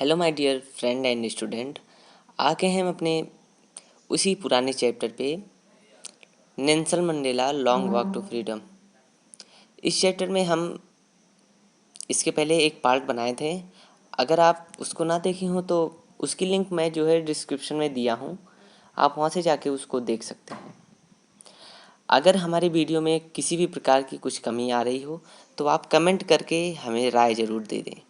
Hello my dear friend and student. आगे हम अपने उसी पुराने चैप्टर पे Nelson Mandela long walk to freedom. इस चैप्टर में हम इसके पहले एक पार्ट बनाए थे। अगर आप उसको ना देखे हो तो उसकी लिंक मैं जो है डिस्क्रिप्शन में दिया हूँ, आप वहाँ से जाके उसको देख सकते हैं। अगर हमारे वीडियो में किसी भी प्रकार की कुछ कमी आ रही हो तो आप कमेंट करके हमें राय ज़रूर दे दें।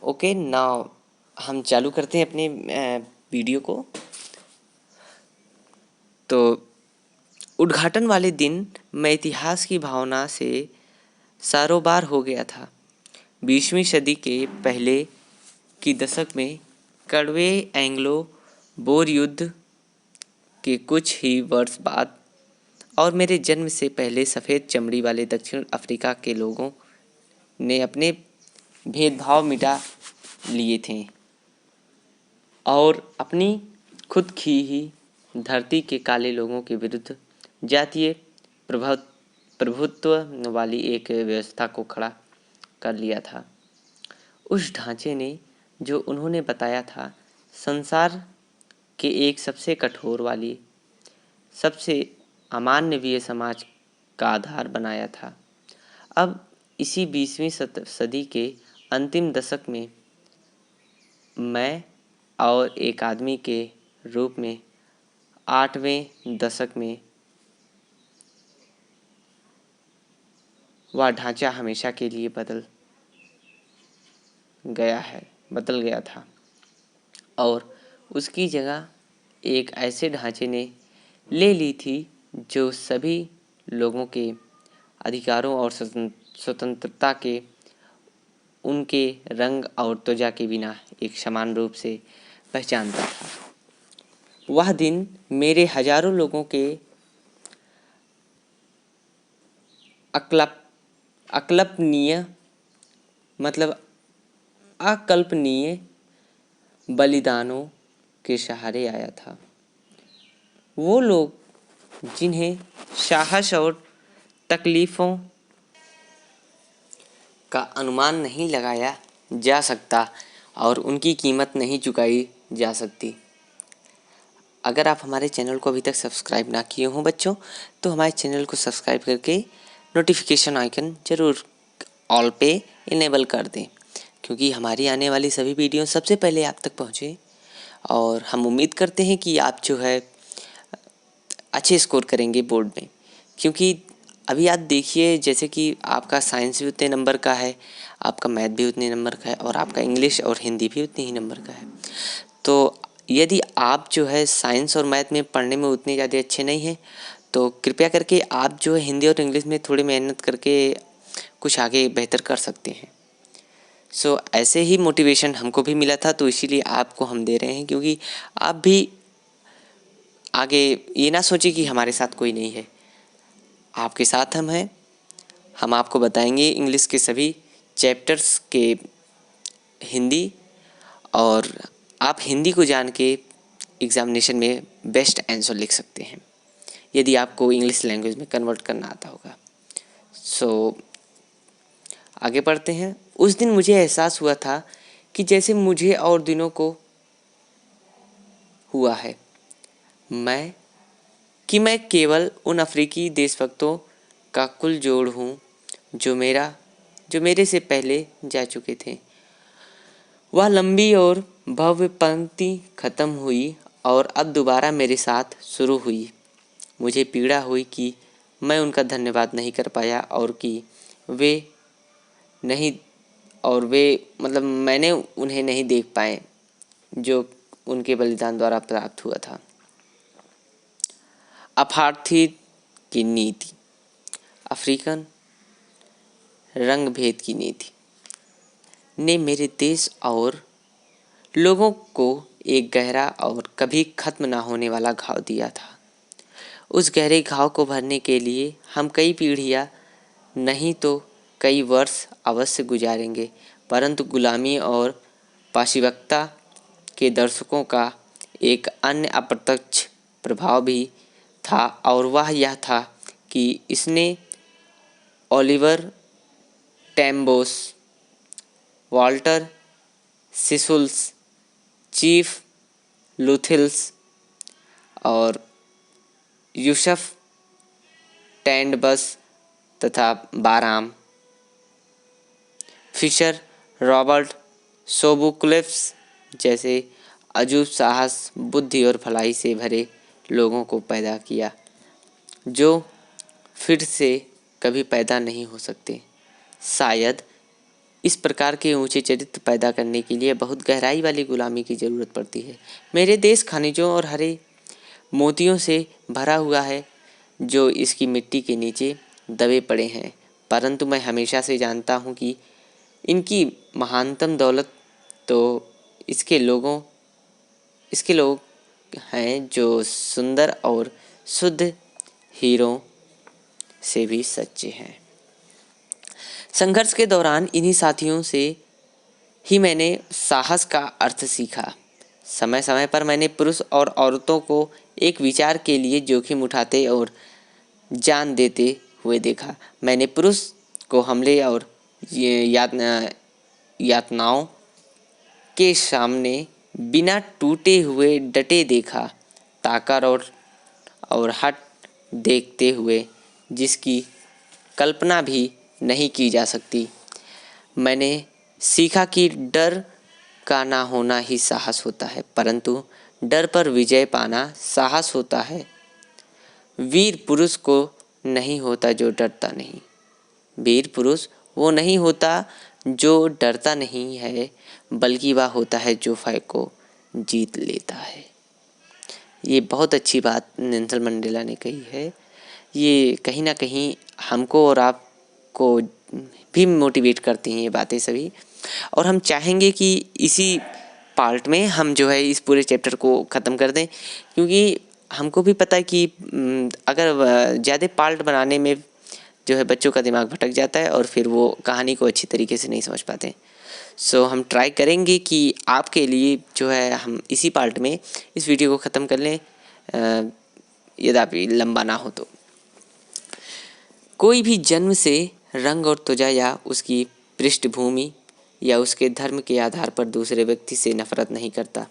ओके, नाउ हम चालू करते हैं अपने वीडियो को। तो उद्घाटन वाले दिन मैं इतिहास की भावना से सारोबार हो गया था। 20वीं सदी के पहले की दशक में कड़वे एंग्लो बोर युद्ध के कुछ ही वर्ष बाद और मेरे जन्म से पहले सफ़ेद चमड़ी वाले दक्षिण अफ्रीका के लोगों ने अपने भेदभाव मिटा लिए थे और अपनी खुद की ही धरती के काले लोगों के विरुद्ध जातीय प्रभुत्व वाली एक व्यवस्था को खड़ा कर लिया था। उस ढांचे ने, जो उन्होंने बताया था, संसार के एक सबसे कठोर वाली, सबसे अमानवीय समाज का आधार बनाया था। अब इसी 20वीं सदी के अंतिम दशक में मैं और एक आदमी के रूप में 8वें दशक में वह ढांचा हमेशा के लिए बदल गया था और उसकी जगह एक ऐसे ढांचे ने ले ली थी जो सभी लोगों के अधिकारों और स्वतंत्रता के उनके रंग और त्वचा के बिना एक समान रूप से पहचानता था। वह दिन मेरे हजारों लोगों के अकल्पनीय बलिदानों के सहारे आया था। वो लोग जिन्हें साहस और तकलीफ़ों का अनुमान नहीं लगाया जा सकता और उनकी कीमत नहीं चुकाई जा सकती। अगर आप हमारे चैनल को अभी तक सब्सक्राइब ना किए हों बच्चों, तो हमारे चैनल को सब्सक्राइब करके नोटिफिकेशन आइकन ज़रूर ऑल पे इनेबल कर दें, क्योंकि हमारी आने वाली सभी वीडियो सबसे पहले आप तक पहुँचे। और हम उम्मीद करते हैं कि आप जो है अच्छे स्कोर करेंगे बोर्ड में, क्योंकि अभी आप देखिए जैसे कि आपका साइंस भी उतने नंबर का है, आपका मैथ भी उतने नंबर का है और आपका इंग्लिश और हिंदी भी उतने ही नंबर का है। तो यदि आप जो है साइंस और मैथ में पढ़ने में उतने ज़्यादा अच्छे नहीं हैं तो कृपया करके आप जो है हिंदी और इंग्लिश में थोड़ी मेहनत करके कुछ आगे बेहतर कर सकते हैं। ऐसे ही मोटिवेशन हमको भी मिला था, तो इसीलिए आपको हम दे रहे हैं, क्योंकि आप भी आगे ये ना सोचिए कि हमारे साथ कोई नहीं है। आपके साथ हम हैं। हम आपको बताएंगे इंग्लिश के सभी चैप्टर्स के हिंदी, और आप हिंदी को जान के एग्ज़ामिनेशन में बेस्ट आंसर लिख सकते हैं यदि आपको इंग्लिश लैंग्वेज में कन्वर्ट करना आता होगा। आगे बढ़ते हैं। उस दिन मुझे एहसास हुआ था कि जैसे मुझे और दिनों को हुआ है, मैं केवल उन अफ्रीकी देशभक्तों का कुल जोड़ हूँ जो मेरे से पहले जा चुके थे। वह लंबी और भव्य पंक्ति खत्म हुई और अब दोबारा मेरे साथ शुरू हुई। मुझे पीड़ा हुई कि मैं उनका धन्यवाद नहीं कर पाया मैंने उन्हें नहीं देख पाए जो उनके बलिदान द्वारा प्राप्त हुआ था। अपार्थाइड की नीति, अफ्रीकन रंग भेद की नीति ने मेरे देश और लोगों को एक गहरा और कभी खत्म ना होने वाला घाव दिया था। उस गहरे घाव को भरने के लिए हम कई पीढ़ियाँ नहीं तो कई वर्ष अवश्य गुजारेंगे, परंतु गुलामी और पाशविकता के दर्शकों का एक अन्य अप्रत्यक्ष प्रभाव भी था, और वह यह था कि इसने ओलिवर टेम्बोस, वाल्टर सिसुल्स, चीफ लुथिल्स और यूसफ टैंडबस तथा बाराम, फिशर रॉबर्ट सोबुक्लिफ्स जैसे अजूब साहस, बुद्धि और भलाई से भरे लोगों को पैदा किया जो फिर से कभी पैदा नहीं हो सकते। शायद इस प्रकार के ऊंचे चरित्र पैदा करने के लिए बहुत गहराई वाली गुलामी की ज़रूरत पड़ती है। मेरे देश खनिजों और हरे मोतियों से भरा हुआ है जो इसकी मिट्टी के नीचे दबे पड़े हैं, परंतु मैं हमेशा से जानता हूँ कि इनकी महानतम दौलत तो इसके लोग हैं जो सुंदर और शुद्ध हीरों से भी सच्चे हैं। संघर्ष के दौरान इन्हीं साथियों से ही मैंने साहस का अर्थ सीखा। समय समय पर मैंने पुरुष और औरतों को एक विचार के लिए जोखिम उठाते और जान देते हुए देखा। मैंने पुरुष को हमले और यातनाओं के सामने बिना टूटे हुए डटे देखा, ताकत और हट देखते हुए जिसकी कल्पना भी नहीं की जा सकती। मैंने सीखा कि डर का ना होना ही साहस होता है, परंतु डर पर विजय पाना साहस होता है। वीर पुरुष को नहीं होता जो डरता नहीं। वीर पुरुष वो नहीं होता जो डरता नहीं है, बल्कि वह होता है जो भय को जीत लेता है। ये बहुत अच्छी बात नेल्सन मंडेला ने कही है। ये कहीं ना कहीं हमको और आपको भी मोटिवेट करती हैं ये बातें सभी, और हम चाहेंगे कि इसी पार्ट में हम जो है इस पूरे चैप्टर को ख़त्म कर दें, क्योंकि हमको भी पता है कि अगर ज़्यादा पार्ट बनाने में जो है बच्चों का दिमाग भटक जाता है और फिर वो कहानी को अच्छी तरीके से नहीं समझ पाते। सो हम ट्राई करेंगे कि आपके लिए जो है हम इसी पार्ट में इस वीडियो को ख़त्म कर लें, यद्यपि लंबा ना हो तो। कोई भी जन्म से रंग और त्वचा या उसकी पृष्ठभूमि या उसके धर्म के आधार पर दूसरे व्यक्ति से नफरत नहीं करता।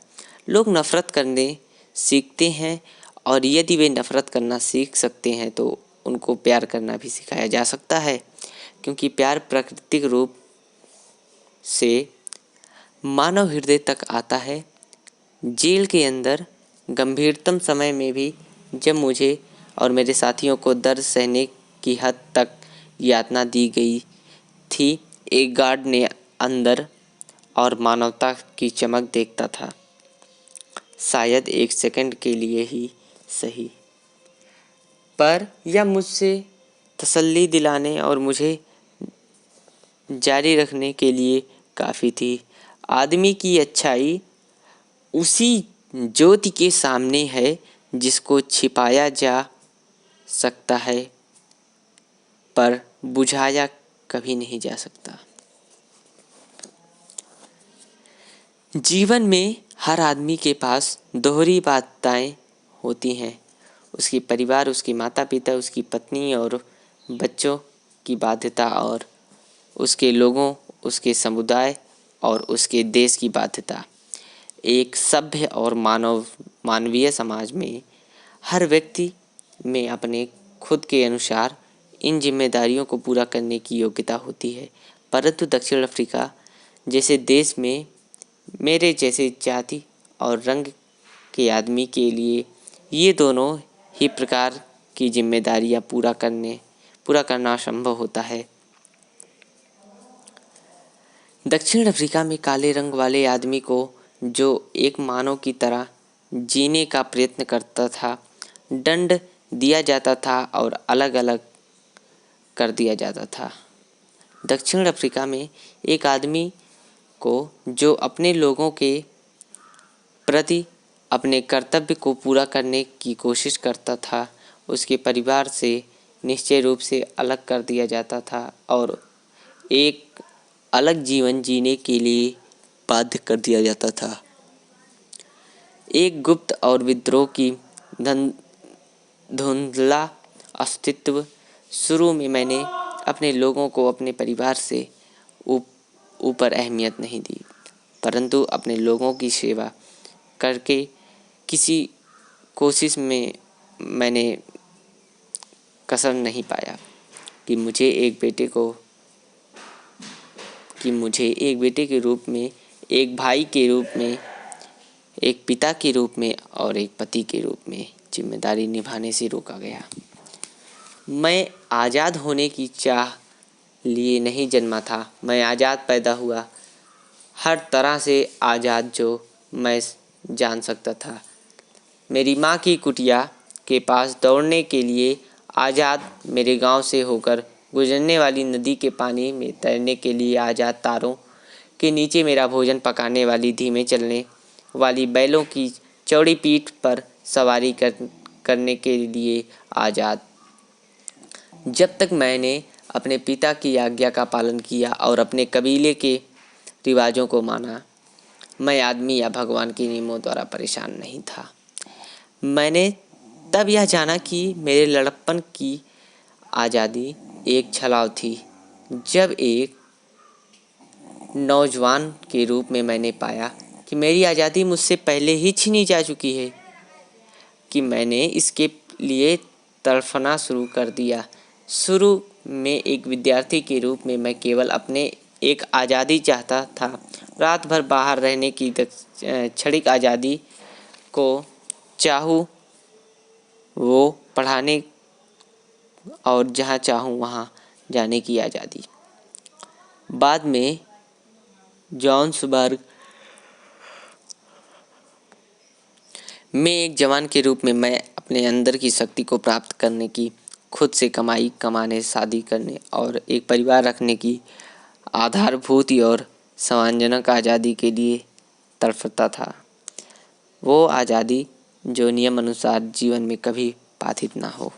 लोग नफरत करने सीखते हैं, और यदि वे नफरत करना सीख सकते हैं तो उनको प्यार करना भी सिखाया जा सकता है, क्योंकि प्यार प्राकृतिक रूप से मानव हृदय तक आता है। जेल के अंदर गंभीरतम समय में भी जब मुझे और मेरे साथियों को दर्द सहने की हद तक यातना दी गई थी, एक गार्ड ने अंदर और मानवता की चमक देखता था, शायद एक सेकंड के लिए ही सही, पर यह मुझसे तसल्ली दिलाने और मुझे जारी रखने के लिए काफ़ी थी। आदमी की अच्छाई उसी ज्योति के सामने है जिसको छिपाया जा सकता है पर बुझाया कभी नहीं जा सकता। जीवन में हर आदमी के पास दोहरी बाध्यताएं होती हैं। उसकी परिवार, उसके माता पिता, उसकी पत्नी और बच्चों की बाध्यता, और उसके लोगों, उसके समुदाय और उसके देश की बाध्यता। एक सभ्य और मानवीय समाज में हर व्यक्ति में अपने खुद के अनुसार इन जिम्मेदारियों को पूरा करने की योग्यता होती है, परंतु दक्षिण अफ्रीका जैसे देश में मेरे जैसे जाति और रंग के आदमी के लिए ये दोनों ही प्रकार की जिम्मेदारियां पूरा करना संभव होता है। दक्षिण अफ्रीका में काले रंग वाले आदमी को जो एक मानव की तरह जीने का प्रयत्न करता था, दंड दिया जाता था और अलग अलग कर दिया जाता था। दक्षिण अफ्रीका में एक आदमी को जो अपने लोगों के प्रति अपने कर्तव्य को पूरा करने की कोशिश करता था, उसके परिवार से निश्चय रूप से अलग कर दिया जाता था और एक अलग जीवन जीने के लिए बाध्य कर दिया जाता था। एक गुप्त और विद्रोह की धुंधला अस्तित्व। शुरू में मैंने अपने लोगों को अपने परिवार से ऊपर अहमियत नहीं दी। परंतु अपने लोगों की सेवा करके किसी कोशिश में मैंने कसर नहीं पाया कि मुझे एक बेटे के रूप में, एक भाई के रूप में, एक पिता के रूप में और एक पति के रूप में जिम्मेदारी निभाने से रोका गया। मैं आज़ाद होने की चाह लिए नहीं जन्मा था, मैं आज़ाद पैदा हुआ, हर तरह से आज़ाद जो मैं जान सकता था। मेरी माँ की कुटिया के पास दौड़ने के लिए आज़ाद, मेरे गांव से होकर गुजरने वाली नदी के पानी में तैरने के लिए आज़ाद, तारों के नीचे मेरा भोजन पकाने वाली धीमे चलने वाली बैलों की चौड़ी पीठ पर सवारी करने के लिए आज़ाद। जब तक मैंने अपने पिता की आज्ञा का पालन किया और अपने कबीले के रिवाजों को माना, मैं आदमी या भगवान के नियमों द्वारा परेशान नहीं था। मैंने तब यह जाना कि मेरे लड़प्पन की आज़ादी एक छलावा थी, जब एक नौजवान के रूप में मैंने पाया कि मेरी आज़ादी मुझसे पहले ही छीनी जा चुकी है, कि मैंने इसके लिए तड़फना शुरू कर दिया। शुरू में एक विद्यार्थी के रूप में मैं केवल अपने एक आज़ादी चाहता था, रात भर बाहर रहने की क्षणिक आज़ादी को चाहूँ वो पढ़ाने और जहाँ चाहूँ वहाँ जाने की आज़ादी। बाद में जॉन्सबर्ग में एक जवान के रूप में मैं अपने अंदर की शक्ति को प्राप्त करने की, खुद से कमाने, शादी करने और एक परिवार रखने की आधारभूत और सम्मानजनक आज़ादी के लिए तड़पता था। वो आज़ादी जो नियम अनुसार जीवन में कभी बाधित ना हो।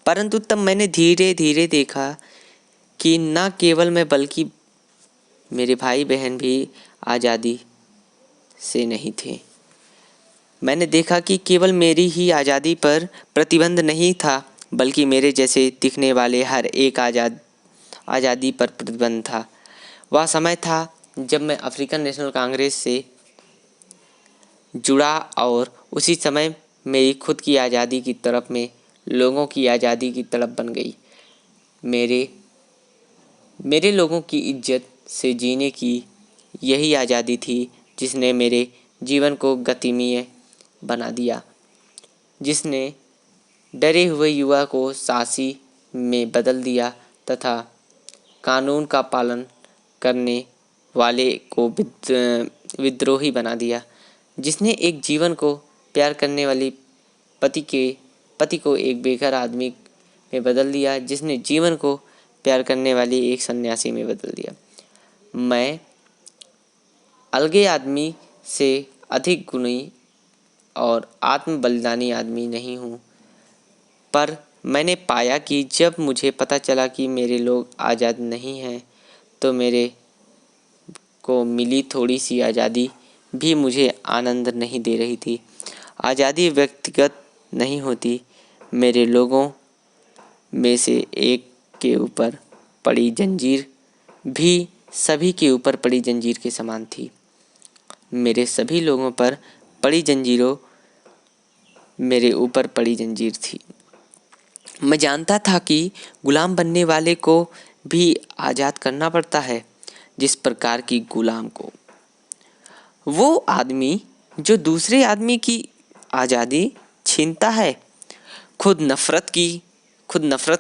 परंतु तब मैंने धीरे धीरे देखा कि न केवल मैं बल्कि मेरे भाई बहन भी आज़ादी से नहीं थे। मैंने देखा कि केवल मेरी ही आज़ादी पर प्रतिबंध नहीं था, बल्कि मेरे जैसे दिखने वाले हर एक आज़ादी पर प्रतिबंध था। वह समय था जब मैं अफ्रीकन नेशनल कांग्रेस से जुड़ा और उसी समय मेरी खुद की आज़ादी की तरफ में लोगों की आज़ादी की तड़प बन गई। मेरे लोगों की इज्जत से जीने की यही आज़ादी थी जिसने मेरे जीवन को गतिमय बना दिया, जिसने डरे हुए युवा को साहसी में बदल दिया तथा कानून का पालन करने वाले को विद्रोही बना दिया, जिसने एक जीवन को प्यार करने वाली पति को एक बेघर आदमी में बदल दिया, जिसने जीवन को प्यार करने वाली एक सन्यासी में बदल दिया। मैं अलगे आदमी से अधिक गुणी और आत्म बलिदानी आदमी नहीं हूँ, पर मैंने पाया कि जब मुझे पता चला कि मेरे लोग आज़ाद नहीं हैं, तो मेरे को मिली थोड़ी सी आज़ादी भी मुझे आनंद नहीं दे रही थी। आज़ादी व्यक्तिगत नहीं होती, मेरे लोगों में से एक के ऊपर पड़ी जंजीर भी सभी के ऊपर पड़ी जंजीर के समान थी। मेरे सभी लोगों पर पड़ी जंजीरों मेरे ऊपर पड़ी जंजीर थी। मैं जानता था कि गुलाम बनने वाले को भी आज़ाद करना पड़ता है, जिस प्रकार की गुलाम को। वो आदमी जो दूसरे आदमी की आज़ादी छीनता है, खुद नफ़रत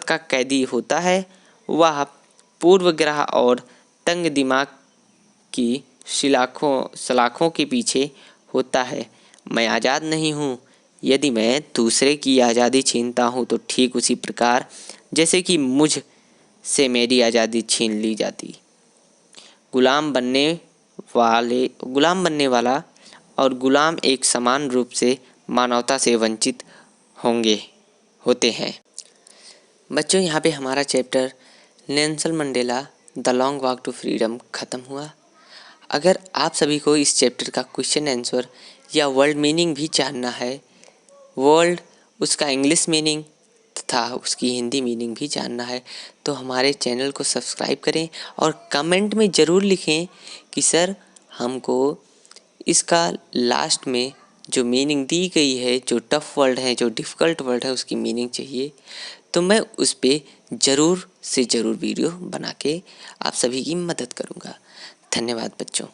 का कैदी होता है, वह पूर्वग्रह और तंग दिमाग की सलाखों के पीछे होता है। मैं आज़ाद नहीं हूँ। यदि मैं दूसरे की आज़ादी छीनता हूँ तो ठीक उसी प्रकार जैसे कि मुझ से मेरी आज़ादी छीन ली जाती। गुलाम बनने वाला और गुलाम एक समान रूप से मानवता से वंचित होते हैं। बच्चों, यहाँ पे हमारा chapter Nelson Mandela the long walk to freedom ख़त्म हुआ। अगर आप सभी को इस चैप्टर का क्वेश्चन आंसर या वर्ड मीनिंग भी जानना है, वर्ल्ड उसका इंग्लिश मीनिंग तथा उसकी हिंदी मीनिंग भी जानना है, तो हमारे चैनल को सब्सक्राइब करें और कमेंट में ज़रूर लिखें कि सर हमको इसका लास्ट में जो मीनिंग दी गई है, जो टफ वर्ड है, जो डिफ़िकल्ट वर्ड है, उसकी मीनिंग चाहिए, तो मैं उस पे ज़रूर से ज़रूर वीडियो बना के आप सभी की मदद करूँगा। धन्यवाद बच्चों।